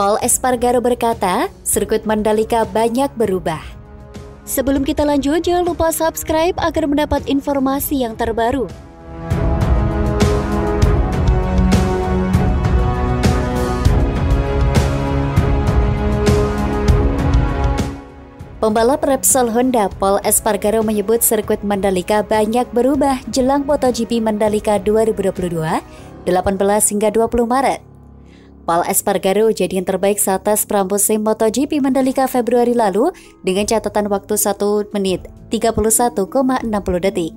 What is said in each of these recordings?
Paul Espargaro berkata, sirkuit Mandalika banyak berubah. Sebelum kita lanjut, jangan lupa subscribe agar mendapat informasi yang terbaru. Pembalap Repsol Honda Paul Espargaro menyebut sirkuit Mandalika banyak berubah jelang MotoGP Mandalika 2022, 18 hingga 20 Maret. Paul Espargaro jadi yang terbaik seatas pramusim MotoGP Mandalika Februari lalu dengan catatan waktu 1 menit 31,60 detik.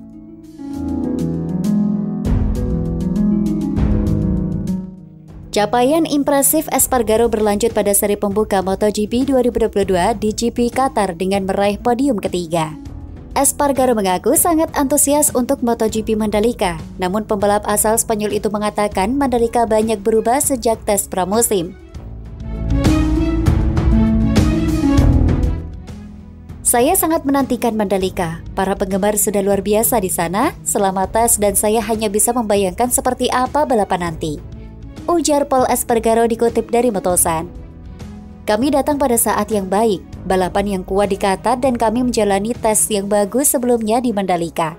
Capaian impresif Espargaro berlanjut pada seri pembuka MotoGP 2022 di GP Qatar dengan meraih podium ketiga. Espargaro mengaku sangat antusias untuk MotoGP Mandalika, namun pembalap asal Spanyol itu mengatakan Mandalika banyak berubah sejak tes pramusim. Saya sangat menantikan Mandalika, para penggemar sudah luar biasa di sana selama tes dan saya hanya bisa membayangkan seperti apa balapan nanti, ujar Paul Espargaro dikutip dari Motosan. Kami datang pada saat yang baik, balapan yang kuat di Qatar dan kami menjalani tes yang bagus sebelumnya di Mandalika.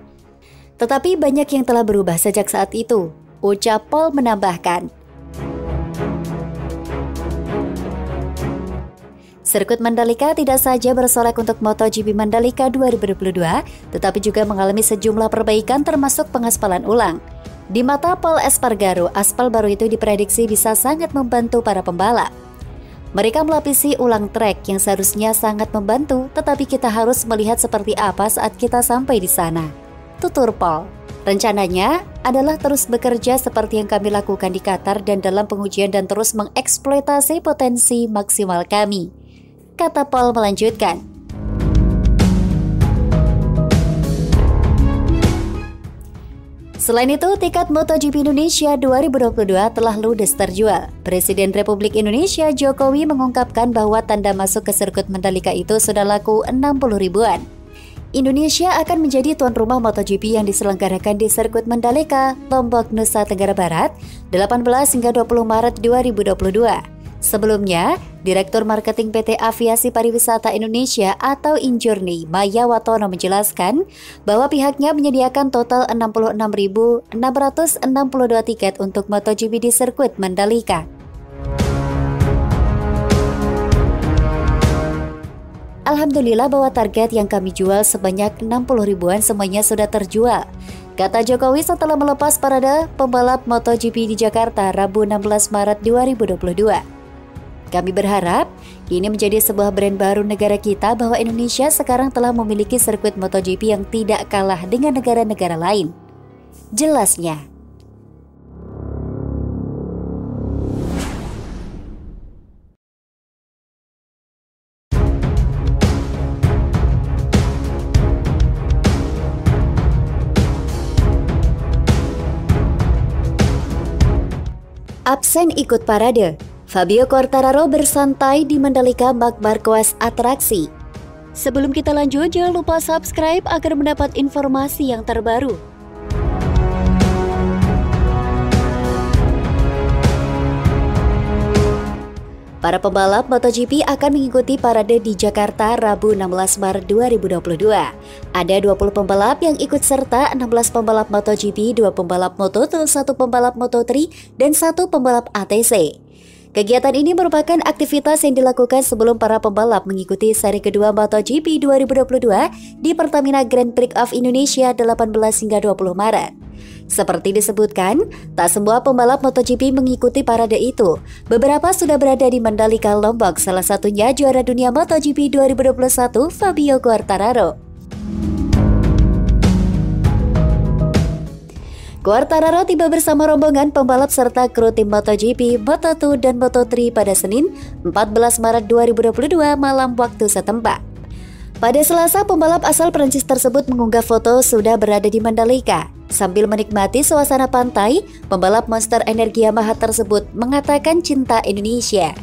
Tetapi banyak yang telah berubah sejak saat itu, ucap Paul menambahkan. Sirkuit Mandalika tidak saja bersolek untuk MotoGP Mandalika 2022, tetapi juga mengalami sejumlah perbaikan termasuk pengaspalan ulang. Di mata Paul Espargaro, aspal baru itu diprediksi bisa sangat membantu para pembalap. Mereka melapisi ulang trek yang seharusnya sangat membantu, tetapi kita harus melihat seperti apa saat kita sampai di sana, tutur Paul. Rencananya adalah terus bekerja seperti yang kami lakukan di Qatar dan dalam pengujian dan terus mengeksploitasi potensi maksimal kami, kata Paul melanjutkan. Selain itu, tiket MotoGP Indonesia 2022 telah ludes terjual. Presiden Republik Indonesia Jokowi mengungkapkan bahwa tanda masuk ke sirkuit Mandalika itu sudah laku 60 ribuan. Indonesia akan menjadi tuan rumah MotoGP yang diselenggarakan di sirkuit Mandalika, Lombok, Nusa Tenggara Barat, 18 hingga 20 Maret 2022. Sebelumnya, Direktur Marketing PT Aviasi Pariwisata Indonesia atau Injourney, Maya Watono menjelaskan bahwa pihaknya menyediakan total 66.662 tiket untuk MotoGP di sirkuit Mandalika. Alhamdulillah bahwa target yang kami jual sebanyak 60 ribuan semuanya sudah terjual, kata Jokowi setelah melepas parade pembalap MotoGP di Jakarta Rabu 16 Maret 2022. Kami berharap ini menjadi sebuah brand baru negara kita bahwa Indonesia sekarang telah memiliki sirkuit MotoGP yang tidak kalah dengan negara-negara lain, jelasnya. Absen ikut parade, Fabio Quartararo bersantai di Mandalika Marc Marquez atraksi. Sebelum kita lanjut, jangan lupa subscribe agar mendapat informasi yang terbaru. Para pembalap MotoGP akan mengikuti parade di Jakarta Rabu 16 Maret 2022. Ada 20 pembalap yang ikut serta 16 pembalap MotoGP, 2 pembalap Moto2, 1 pembalap Moto3, dan 1 pembalap ATC. Kegiatan ini merupakan aktivitas yang dilakukan sebelum para pembalap mengikuti seri kedua MotoGP 2022 di Pertamina Grand Prix of Indonesia 18 hingga 20 Maret. Seperti disebutkan, tak semua pembalap MotoGP mengikuti parade itu. Beberapa sudah berada di Mandalika, Lombok, salah satunya juara dunia MotoGP 2021 Fabio Quartararo. Quartararo tiba bersama rombongan pembalap serta kru tim MotoGP, Moto2 dan Moto3 pada Senin 14 Maret 2022 malam waktu setempat. Pada Selasa, pembalap asal Prancis tersebut mengunggah foto sudah berada di Mandalika. Sambil menikmati suasana pantai, pembalap Monster Energi Yamaha tersebut mengatakan cinta Indonesia.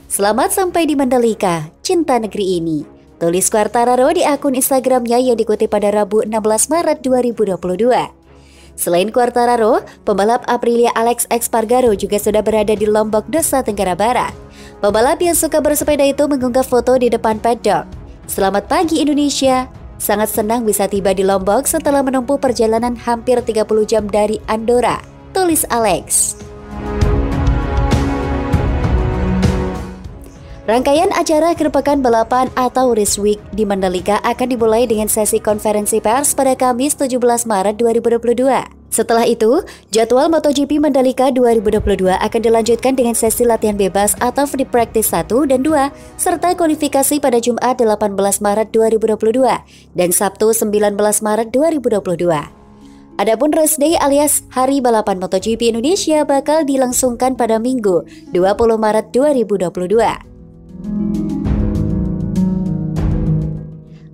Selamat sampai di Mandalika, cinta negeri ini, tulis Quartararo di akun Instagramnya yang dikutip pada Rabu 16 Maret 2022. Selain Quartararo, pembalap Aprilia Alex Espargaro juga sudah berada di Lombok, Nusa Tenggara Barat. Pembalap yang suka bersepeda itu mengunggah foto di depan paddock. Selamat pagi Indonesia, sangat senang bisa tiba di Lombok setelah menempuh perjalanan hampir 30 jam dari Andorra, tulis Alex. Rangkaian acara akhir pekan balapan atau Race Week di Mandalika akan dimulai dengan sesi konferensi pers pada Kamis 17 Maret 2022. Setelah itu, jadwal MotoGP Mandalika 2022 akan dilanjutkan dengan sesi latihan bebas atau free practice 1 dan 2, serta kualifikasi pada Jumat 18 Maret 2022 dan Sabtu 19 Maret 2022. Adapun Race Day alias Hari Balapan MotoGP Indonesia bakal dilangsungkan pada Minggu 20 Maret 2022.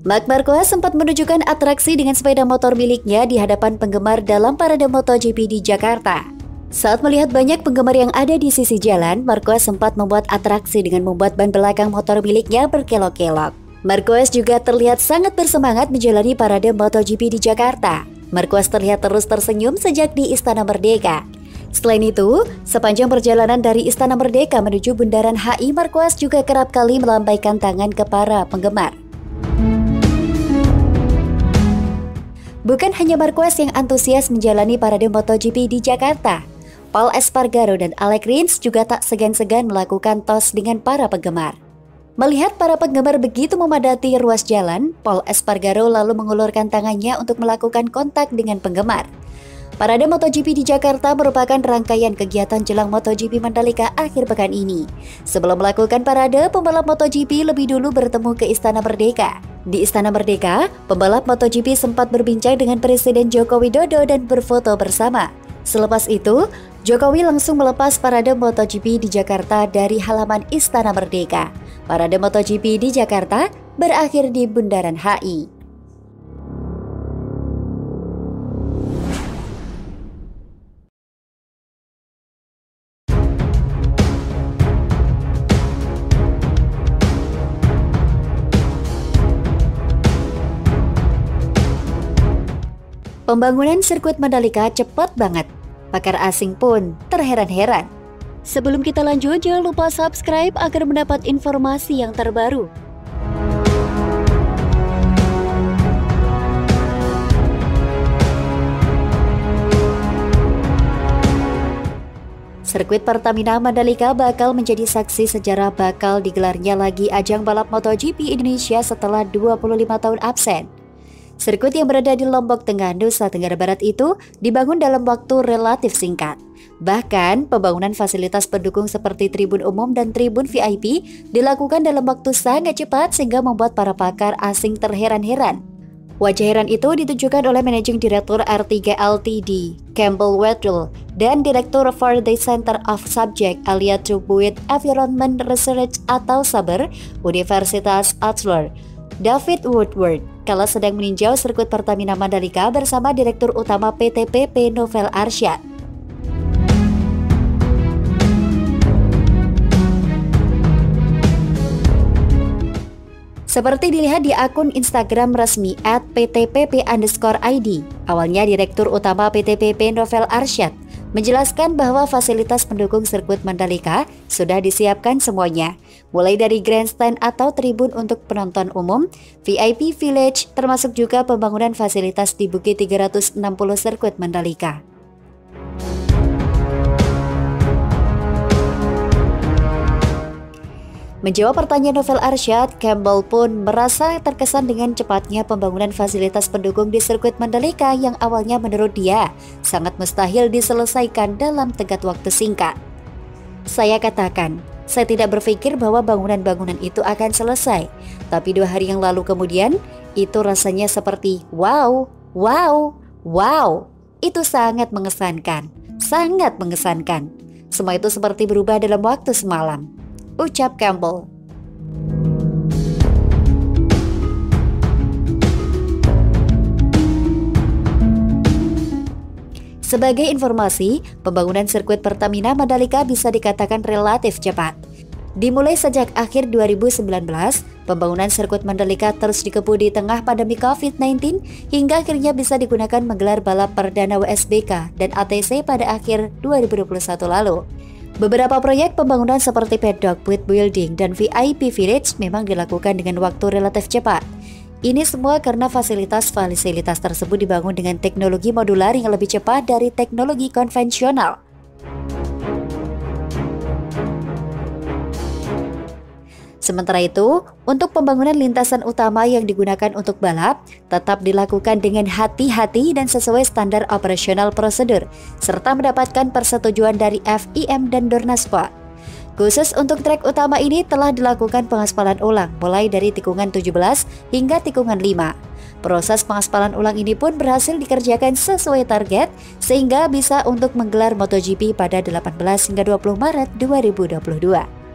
Marc Marquez sempat menunjukkan atraksi dengan sepeda motor miliknya di hadapan penggemar dalam parade MotoGP di Jakarta. Saat melihat banyak penggemar yang ada di sisi jalan, Marquez sempat membuat atraksi dengan membuat ban belakang motor miliknya berkelok-kelok. Marquez juga terlihat sangat bersemangat menjalani parade MotoGP di Jakarta. Marquez terlihat terus tersenyum sejak di Istana Merdeka. Selain itu, sepanjang perjalanan dari Istana Merdeka menuju Bundaran HI, Marquez juga kerap kali melambaikan tangan ke para penggemar. Bukan hanya Marquez yang antusias menjalani parade MotoGP di Jakarta, Pol Espargaro dan Alex Rins juga tak segan-segan melakukan tos dengan para penggemar. Melihat para penggemar begitu memadati ruas jalan, Pol Espargaro lalu mengulurkan tangannya untuk melakukan kontak dengan penggemar. Parade MotoGP di Jakarta merupakan rangkaian kegiatan jelang MotoGP Mandalika akhir pekan ini. Sebelum melakukan parade, pembalap MotoGP lebih dulu bertemu ke Istana Merdeka. Di Istana Merdeka, pembalap MotoGP sempat berbincang dengan Presiden Joko Widodo dan berfoto bersama. Selepas itu, Jokowi langsung melepas parade MotoGP di Jakarta dari halaman Istana Merdeka. Parade MotoGP di Jakarta berakhir di Bundaran HI. Pembangunan sirkuit Mandalika cepat banget. Pakar asing pun terheran-heran. Sebelum kita lanjut, jangan lupa subscribe agar mendapat informasi yang terbaru. Sirkuit Pertamina Mandalika bakal menjadi saksi sejarah bakal digelarnya lagi ajang balap MotoGP Indonesia setelah 25 tahun absen. Sirkuit yang berada di Lombok Tengah, Nusa Tenggara Barat itu dibangun dalam waktu relatif singkat. Bahkan, pembangunan fasilitas pendukung seperti tribun umum dan tribun VIP dilakukan dalam waktu sangat cepat sehingga membuat para pakar asing terheran-heran. Wajah heran itu ditunjukkan oleh Managing Director R3 Ltd, Campbell Weddle, dan Direktur Faraday Center of Subject Aliatubuit Environment Research atau SABER, Universitas Auckland, David Woodward, kala sedang meninjau sirkuit Pertamina Mandalika bersama Direktur Utama PT PP Novel Arsyad. Seperti dilihat di akun Instagram resmi @ptpp_id, awalnya Direktur Utama PT PP Novel Arsyad menjelaskan bahwa fasilitas pendukung sirkuit Mandalika sudah disiapkan semuanya, mulai dari grandstand atau tribun untuk penonton umum, VIP Village, termasuk juga pembangunan fasilitas di Bukit 360 sirkuit Mandalika. Menjawab pertanyaan Novel Arsyad, Campbell pun merasa terkesan dengan cepatnya pembangunan fasilitas pendukung di sirkuit Mandalika yang awalnya menurut dia sangat mustahil diselesaikan dalam tenggat waktu singkat. Saya katakan, saya tidak berpikir bahwa bangunan-bangunan itu akan selesai, tapi 2 hari yang lalu kemudian, itu rasanya seperti wow, wow, wow. Itu sangat mengesankan, sangat mengesankan. Semua itu seperti berubah dalam waktu semalam, ucap Campbell. Sebagai informasi, pembangunan sirkuit Pertamina Mandalika bisa dikatakan relatif cepat. Dimulai sejak akhir 2019, Pembangunan sirkuit Mandalika terus dikebut di tengah pandemi COVID-19 hingga akhirnya bisa digunakan menggelar balap perdana WSBK dan ATC pada akhir 2021 lalu. Beberapa proyek pembangunan seperti paddock, pit building, dan VIP Village memang dilakukan dengan waktu relatif cepat. Ini semua karena fasilitas-fasilitas tersebut dibangun dengan teknologi modular yang lebih cepat dari teknologi konvensional. Sementara itu, untuk pembangunan lintasan utama yang digunakan untuk balap tetap dilakukan dengan hati-hati dan sesuai standar operasional prosedur, serta mendapatkan persetujuan dari FIM dan Dornasport. Khusus untuk trek utama ini telah dilakukan pengaspalan ulang mulai dari tikungan 17 hingga tikungan 5. Proses pengaspalan ulang ini pun berhasil dikerjakan sesuai target sehingga bisa untuk menggelar MotoGP pada 18 hingga 20 Maret 2022.